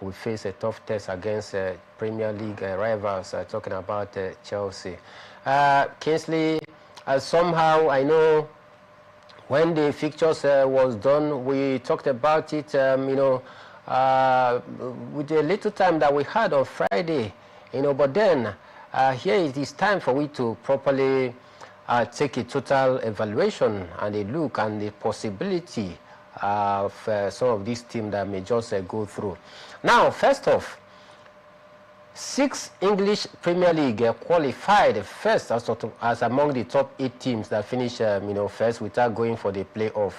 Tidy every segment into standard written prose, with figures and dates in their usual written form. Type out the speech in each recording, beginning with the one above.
will face a tough test against Premier League rivals, talking about Chelsea. Kingsley, somehow I know when the fixtures was done, we talked about it, with the little time that we had on Friday, but then here it is time for we to properly take a total evaluation and a look and the possibility of some of these teams that may just go through. Now, first off, 6 English Premier League qualified first as among the top 8 teams that finished first without going for the playoff.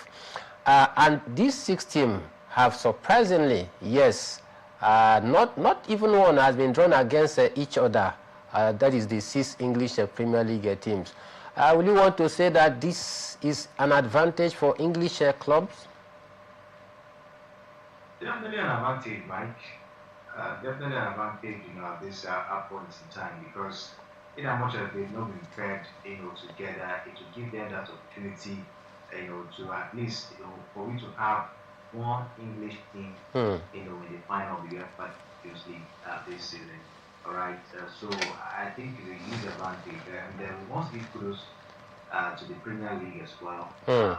And these 6 teams have surprisingly, yes, not even one has been drawn against each other. That is the 6 English Premier League teams. Will you want to say that this is an advantage for English clubs? Definitely an advantage, Mike. Definitely an advantage, at this point in time, because in as much as they've not been paired, together, it will give them that opportunity, to at least, for we to have one English team, in the final of the UEFA Champions League this season. All right, so I think it's a huge advantage, and then we want to give kudos to the Premier League as well, for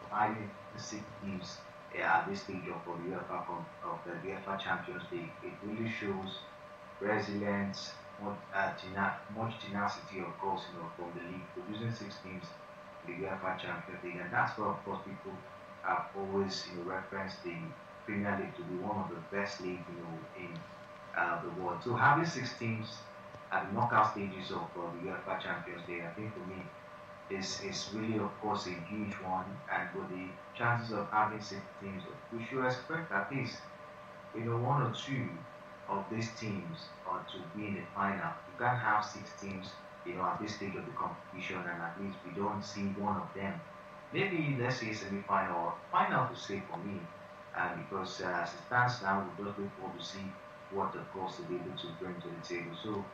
providing the 6 teams at this stage of the UEFA Champions League. It really shows resilience, much tenacity, of course, from the league, producing 6 teams in the UEFA Champions League, and that's why, of course, people have always, referenced the Premier League to be one of the best leagues, in the world. So having 6 teams at the knockout stages of the UEFA Champions League, I think for me, is really, of course, a huge one. And with the chances of having 6 teams, we should expect at least, 1 or 2 of these teams to be in the final. You can't have 6 teams, at this stage of the competition, and at least we don't see one of them. Maybe, let's say, semi-final or final to say for me, because as it stands now, we just look forward to see what, of course, they'll be able to bring to the table. So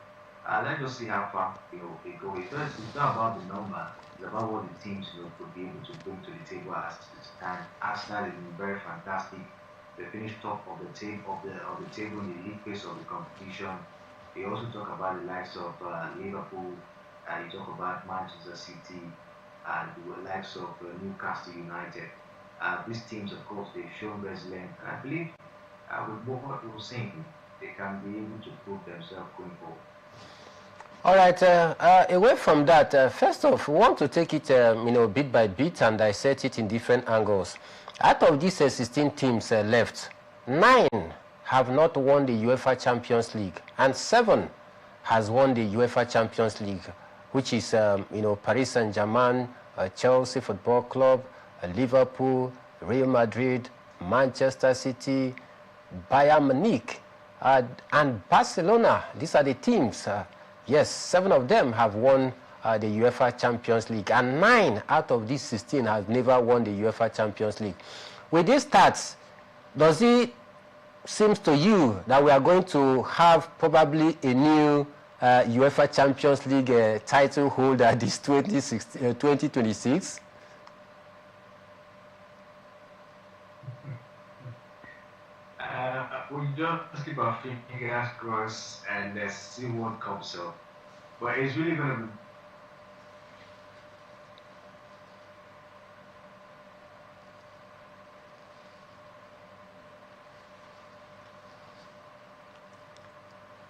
let's just see how far they go. It's not about the number; it's about what the teams could be able to bring to the table as it stands. Arsenal has been very fantastic. They finished top of the table of the table in the league phase of the competition. They also talk about the likes of Liverpool. You talk about Manchester City and the likes of Newcastle United. These teams, of course, they've shown resilience, and I believe with what we're saying, they can be able to prove themselves going forward. All right, away from that, first off, we want to take it, bit by bit and dissect it in different angles. Out of these 16 teams left, 9 have not won the UEFA Champions League, and 7 has won the UEFA Champions League, which is, Paris Saint-Germain, Chelsea Football Club, Liverpool, Real Madrid, Manchester City, Bayern Munich, and Barcelona. These are the teams. Yes, 7 of them have won the UEFA Champions League, and 9 out of these 16 have never won the UEFA Champions League. With these stats, does it seem to you that we are going to have probably a new UEFA Champions League title holder this 2026? We just keep our fingers crossed and see what comes up. But it's really going to be.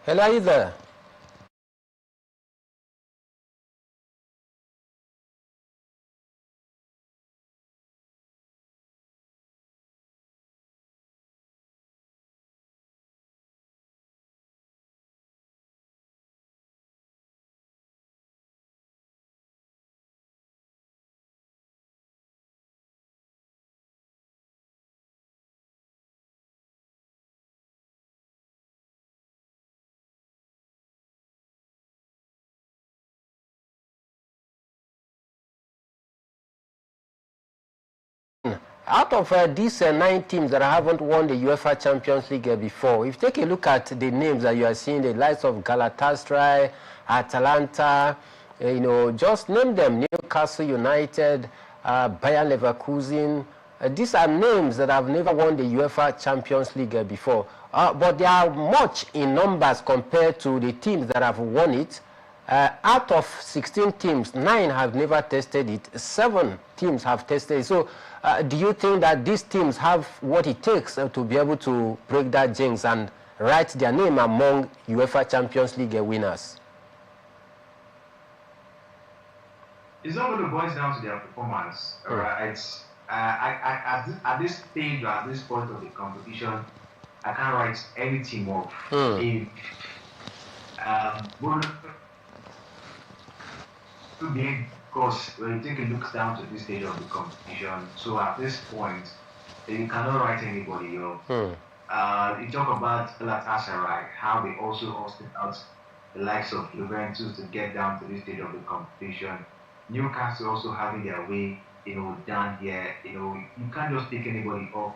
Hello, are you there? Out of these 9 teams that haven't won the UEFA Champions League before, if you take a look at the names that you are seeing, the likes of Galatasaray, Atalanta, just name them: Newcastle United, Bayer Leverkusen, these are names that have never won the UEFA Champions League before. But they are much in numbers compared to the teams that have won it. Out of 16 teams, 9 have never tested it. 7 teams have tested it. So do you think that these teams have what it takes to be able to break that jinx and write their name among UEFA Champions League winners? It's not going to boil down to their performance. It's at this stage or at this point of the competition, I can't write any team off. If of course, when you take a look down to this stage of the competition, so at this point, you cannot write anybody off. You talk about Galatasaray, how they also hosted out the likes of Juventus to get down to this stage of the competition. Newcastle also having their way, down here. You can't just take anybody off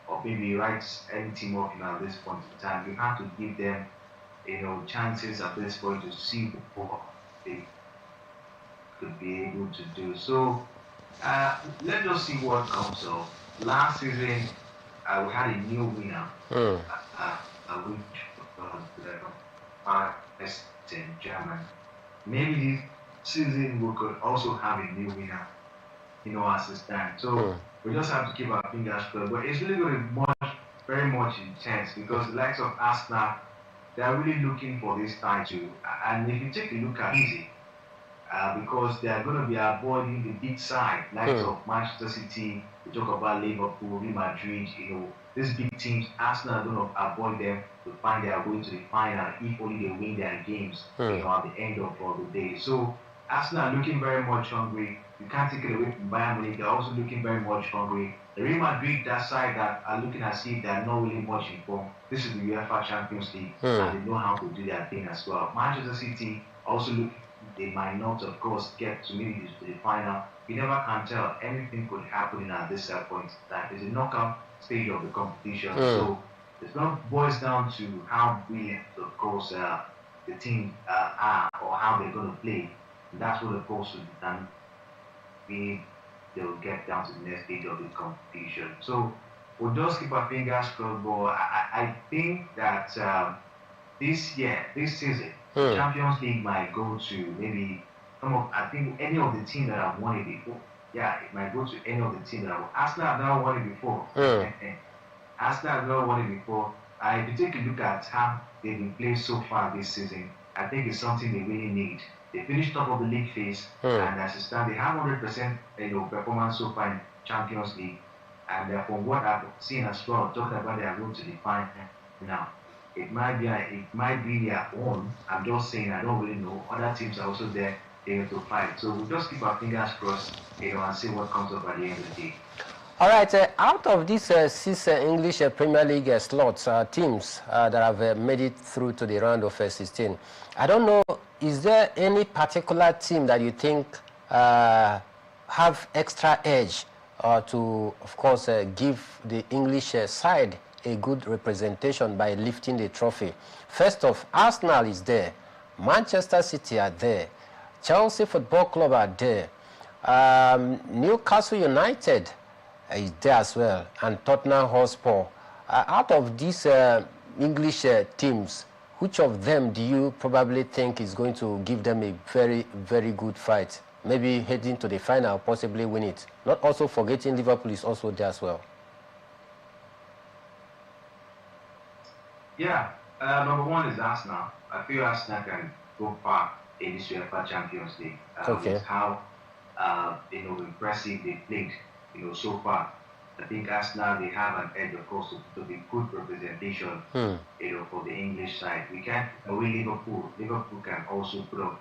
or maybe write any team off, at this point in time. You have to give them, chances at this point to see what they could be able to do. So let's just see what comes up. Last season, we had a new winner, which was the German. Maybe this season we could also have a new winner, as it stands. So we just have to keep our fingers crossed. But it's really going to be very much intense because the likes of Arsenal, they are really looking for this title. And if you take a look at it, because they are going to be avoiding the big side, likes of Manchester City, we talk about Liverpool, Real Madrid, these big teams, Arsenal are going to avoid them to find their way to the final if only they win their games, at the end of the day. So Arsenal are looking very much hungry. You can't take it away from Bayern Munich. They're also looking very much hungry. The Real Madrid, that side that are looking as if they're not really much informed. This is the UEFA Champions League, and they know how to do their thing as well. Manchester City also look. They might not, of course, get to maybe the final. You never can tell. Anything could happen at this point. That is a knockout stage of the competition. So it's not boils down to how brilliant, of course, the team are or how they're going to play. And that's what, of course, will determine they will get down to the next stage of the competition. So we'll just keep our fingers crossed. But I think that this season, the Champions League might go to maybe I think any of the teams that have won it before. Yeah, it might go to any of the teams that have won. Arsenal have now won it before. Arsenal have now won it before. If you take a look at how they've been playing so far this season, I think it's something they really need. They finished top of the league phase, and as it stands, they have 100% performance so far in Champions League. And from what I've seen as well, talking about their road to the final now, it might be their own. I'm just saying, I don't really know. Other teams are also there to fight. So we'll just keep our fingers crossed, and see what comes up at the end of the day. All right, out of these 6 English Premier League slots, teams that have made it through to the round of 16, I don't know, is there any particular team that you think have extra edge to, of course, give the English side a good representation by lifting the trophy? First off, Arsenal is there, Manchester City are there, Chelsea Football Club are there, Newcastle United is there as well, and Tottenham Hotspur. Out of these English teams, which of them do you probably think is going to give them a very, very good fight? Maybe heading to the final, possibly win it. Not also forgetting Liverpool is also there as well. Yeah, number one is Arsenal. I feel Arsenal can go far in this UEFA Champions League. With how impressive they played. So far, I think Arsenal, they have an edge, of course, to be good representation, for the English side. We can't away Liverpool. Liverpool can also put up,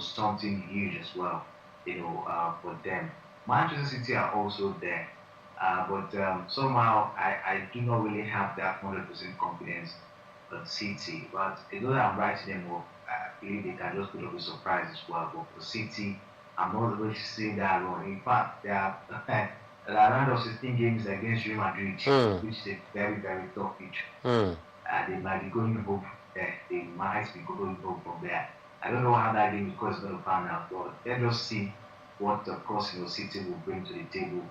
something huge as well, for them. Manchester City are also there, but somehow I do not really have that 100% confidence on City. But although I'm writing them up, I believe they can just put up a surprise as well. But for City, I'm not really seeing that run. In fact, there are around of 16 games against Real Madrid, which is a very, very tough pitch. They might be going home there. They might be going home from there. I don't know how that game is going to pan out, but let's just see what, of course, City will bring to the table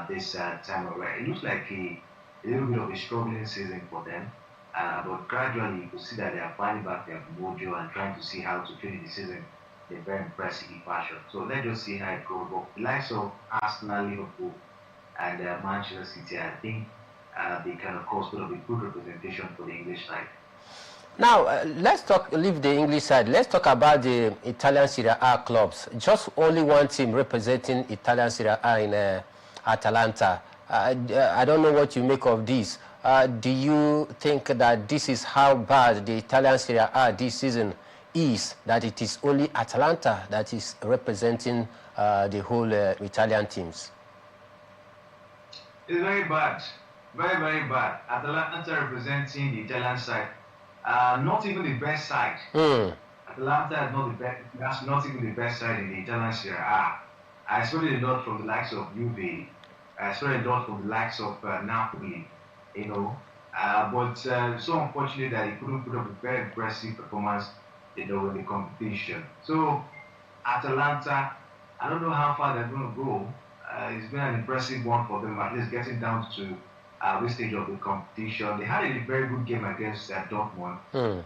this time around. It looks like a little bit of a struggling season for them. But gradually, you can see that they are finding back their mojo and trying to see how to finish the season in a very impressive fashion. So let's just see how it goes. But the likes of Arsenal, Liverpool, and Manchester City, I think they can, of course, put up a good representation for the English side. Now, leave the English side. Let's talk about the Italian Serie A clubs. Just only one team representing Italian Serie A in Atalanta. I don't know what you make of this. Do you think that this is how bad the Italian Serie A this season is, that it is only Atalanta that is representing the whole Italian teams? It's very bad. Very, very bad. Atalanta representing the Italian side. Not even the best side. Atalanta is not the best. That's not even the best side in the Italian Serie A. I especially not from the likes of Juve. I especially not from the likes of Napoli. You know, but so unfortunate that he couldn't put up a very impressive performance, you know, in the competition. So Atalanta, I don't know how far they're going to go. It's been an impressive one for them, at least getting down to this stage of the competition. They had a very good game against Dortmund.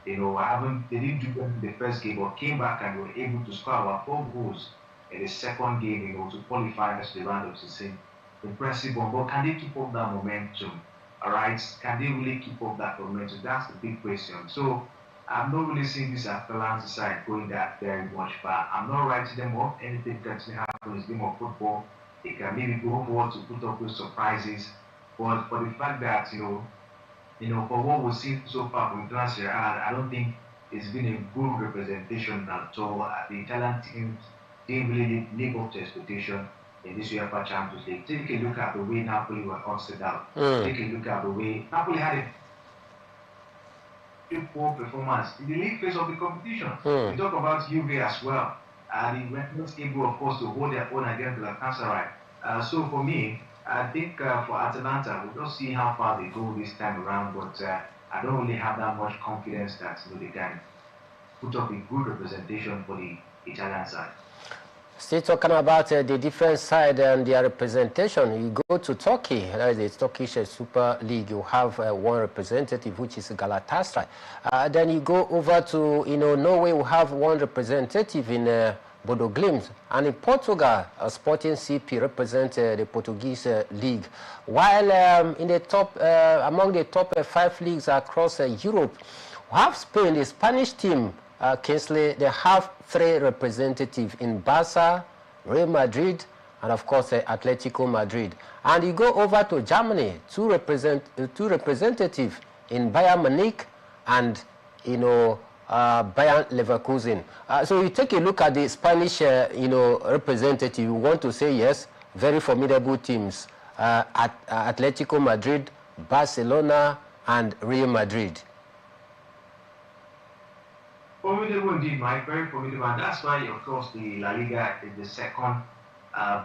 You know, they didn't do well in the first game, but came back and were able to score about 4 goals in the second game, you know, to qualify as the round of 16. Impressive one, but can they keep up that momentum? All right, can they really keep up that momentum? That's the big question. So I'm not really seeing this Atalanta side going that very much far. I'm not writing them off. Anything can happen in this game of football. They can maybe go forward to put up with surprises. But for the fact that, you know, for what we've seen so far from last year, I don't think it's been a good representation at all. The Italian teams didn't really live up to expectation in this UEFA Champions League. Take a look at the way Napoli were hosted out. Take a look at the way Napoli had a poor performance in the league phase of the competition. We talk about Juve as well. They were not able, of course, to hold their own against Galatasaray. So for me, I think for Atalanta, we'll just see how far they go this time around. But I don't really have that much confidence that, you know, they can put up a good representation for the Italian side. Still talking about the different side and their representation, you go to Turkey, the Turkish Super League, you have one representative, which is Galatasaray. Then you go over to, you know, Norway, you have one representative in Bodo Glimt. And in Portugal, Sporting CP represents the Portuguese league. While in the top, among the top 5 leagues across Europe, we have Spain, the Spanish team. Kingsley, they have 3 representatives in Barca, Real Madrid, and of course Atletico Madrid. And you go over to Germany, 2 representatives in Bayern Munich and, you know, Bayern Leverkusen. So you take a look at the Spanish, you know, representative. You want to say yes, very formidable teams: Atletico Madrid, Barcelona, and Real Madrid. Formidable indeed, Mike. Very formidable. And that's why, of course, the La Liga is the second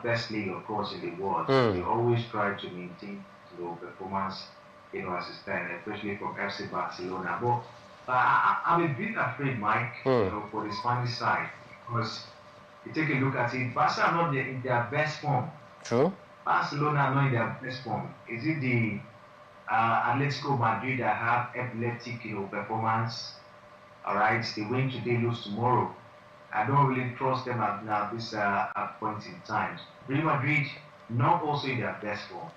best league, of course, in the world. They always try to maintain, you know, performance, you know, as a stand, especially from FC Barcelona. But I'm a bit afraid, Mike, you know, for the Spanish side, because you take a look at it, Barca are not in their best form. True. Barcelona are not in their best form. Is it the Atletico Madrid that have epileptic, you know, performance? All right, they win today, lose tomorrow. I don't really trust them at this point in time. Real Madrid, not also in their best form.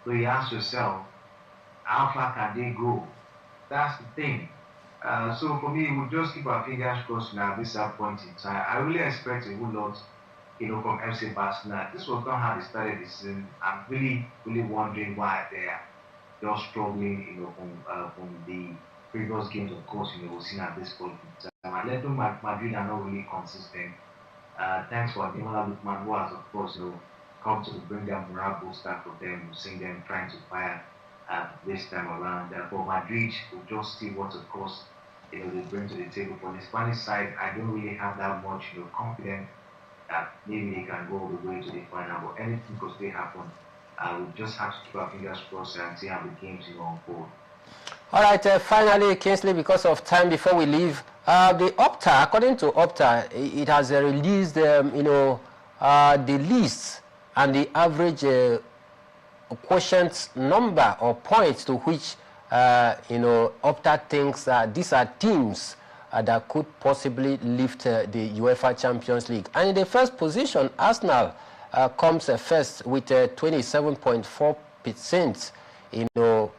So you ask yourself, how far can they go? That's the thing. So for me, we'll just keep our fingers crossed now at this point in time. I really expect a whole lot, you know, from FC Barcelona. This was not how they started this season. I'm really, really wondering why they're just struggling, you know, from the previous games, of course, you know, we've seen at this point in time. Atletico Madrid are not really consistent. Thanks for Ademola Lookman, who has, of course, you know, come to bring their morale booster for them. We've seen them trying to fire this time around. For Madrid, we'll just see what, of course, you know, they bring to the table. For the Spanish side, I don't really have that much, you know, confidence that maybe they can go all the way to the final. But anything could still happen. We just have to keep our fingers crossed and see how the games, you know, unfold. All right, finally, Kingsley, because of time, before we leave, the Opta, according to Opta, it has released, you know, the lists and the average quotient number or points to which Opta thinks these are teams that could possibly lift the UEFA Champions League. And in the first position, Arsenal comes first with 27.4%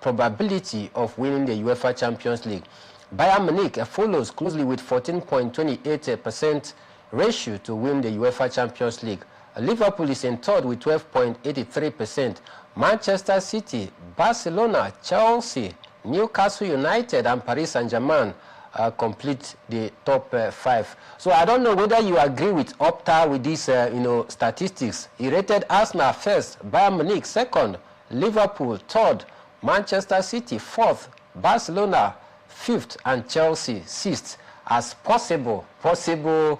probability of winning the UEFA Champions League. Bayern Munich follows closely with 14.28% ratio to win the UEFA Champions League. Liverpool is in third with 12.83%. Manchester City, Barcelona, Chelsea, Newcastle United, and Paris Saint-Germain complete the top 5. So I don't know whether you agree with Opta with these statistics. He rated Arsenal first, Bayern Munich second, Liverpool third, Manchester City fourth, Barcelona fifth, and Chelsea sixth as possible potential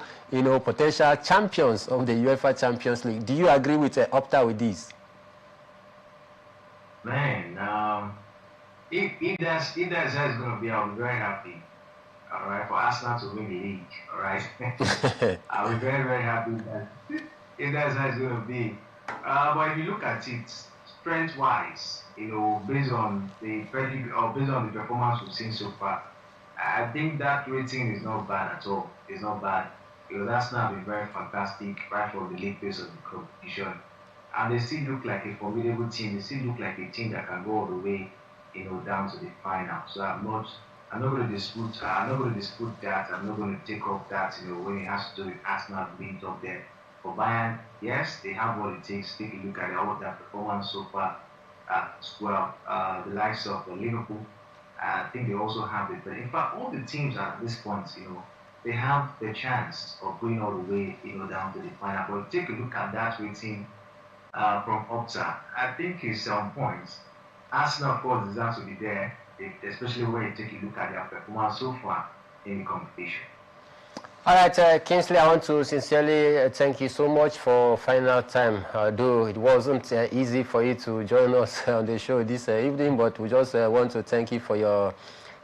champions of the UEFA Champions League. Do you agree with Opta with this? Man, if that's how it's going to be, I'll be very happy. All right, for Arsenal to win the league. All right, I'll be very, very happy if that's how it's going to be. But if you look at it, strength-wise, based on the performance we've seen so far, I think that rating is not bad at all. It's not bad because Arsenal have been very fantastic right from the league phase of the competition, and they still look like a formidable team. They still look like a team that can go all the way, down to the final. So I'm not going to dispute that. I'm not going to take off that, when it has to do with Arsenal being top there. For Bayern, yes, they have what it takes. Take a look at all their performance so far as well. The likes of Liverpool, I think they also have it. But in fact, all the teams at this point, they have the chance of going all the way, down to the final. But take a look at that rating from Opta. I think it's on point. Arsenal, of course, deserves to be there, especially when you take a look at their performance so far in the competition. All right, Kingsley, I want to sincerely thank you so much for final time. Though it wasn't easy for you to join us on the show this evening, but we just want to thank you for your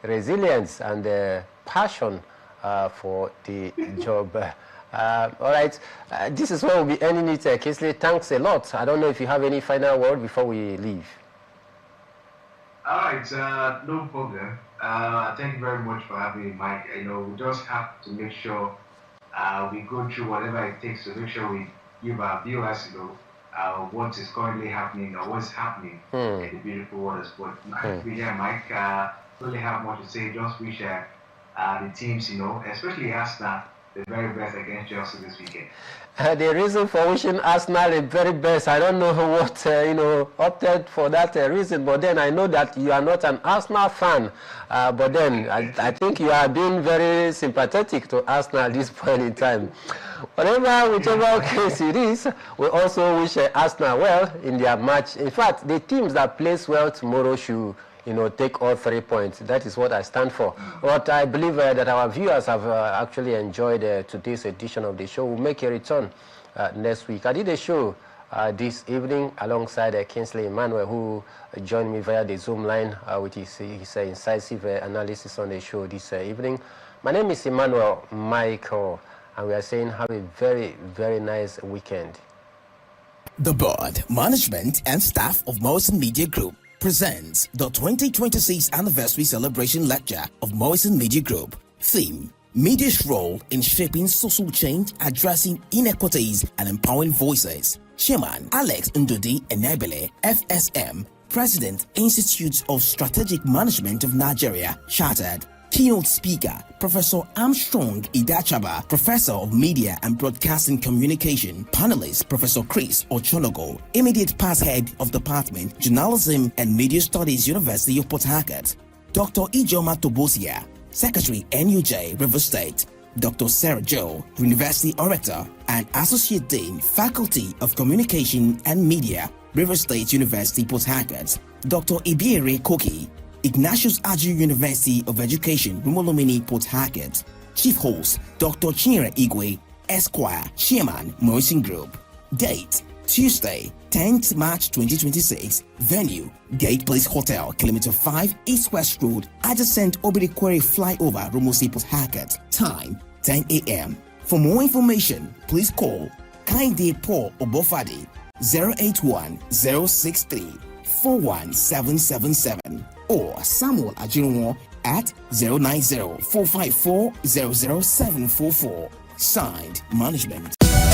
resilience and passion for the job. All right, this is where we'll be ending it. Kingsley, thanks a lot. I don't know if you have any final word before we leave. All right, no problem. Thank you very much for having me, Mike. We just have to make sure we go through whatever it takes to make sure we give our viewers, what is currently happening or what's happening in the beautiful world of sport. Yeah, Mike, really have much to say. Just wish the teams, especially Arsenal, the very best against Chelsea this weekend. The reason for wishing Arsenal the very best, I don't know what, opted for that reason, but then I know that you are not an Arsenal fan, but then I think you are being very sympathetic to Arsenal at this point in time. Whichever case it is, we also wish Arsenal well in their match. In fact, the teams that plays well tomorrow should take all 3 points. That is what I stand for. But I believe that our viewers have actually enjoyed today's edition of the show. We'll make a return next week. I did a show this evening alongside Kingsley Emmanuel, who joined me via the Zoom line with his incisive analysis on the show this evening. My name is Emmanuel Michael, and we are saying have a very, very nice weekend. The board, management, and staff of Morrison Media Group presents the 2026 Anniversary Celebration Lecture of Morrison Media Group. Theme: Media's role in shaping social change, addressing inequities, and empowering voices. Chairman Alex Ndudi Enebele, FSM, President, Institute of Strategic Management of Nigeria, Chartered. Keynote speaker, Professor Armstrong Idachaba, Professor of Media and Broadcasting Communication. Panelist, Professor Chris Ochonogo, Immediate Past Head of Department, Journalism and Media Studies, University of Port Harcourt. Dr. Ijoma Tobosia, Secretary, NUJ, River State. Dr. Sarah Joe, University Orator and Associate Dean, Faculty of Communication and Media, River State University, Port Harcourt. Dr. Ibiere Koki, Ignatius Aju University of Education, Rumolomini, Port Harcourt. Chief host, Dr. Chinyere Igwe, Esquire, Chairman, Morrison Group. Date: Tuesday, 10th March 2026. Venue: Gate Place Hotel, Kilometer 5, East West Road, adjacent Obirikwere Flyover, Rumosi, Port Harcourt. Time: 10 a.m. For more information, please call Kainde Paul Obofadi 081 063 41777 or Samuel Ajinwo at 090 454 00744. Signed, Management.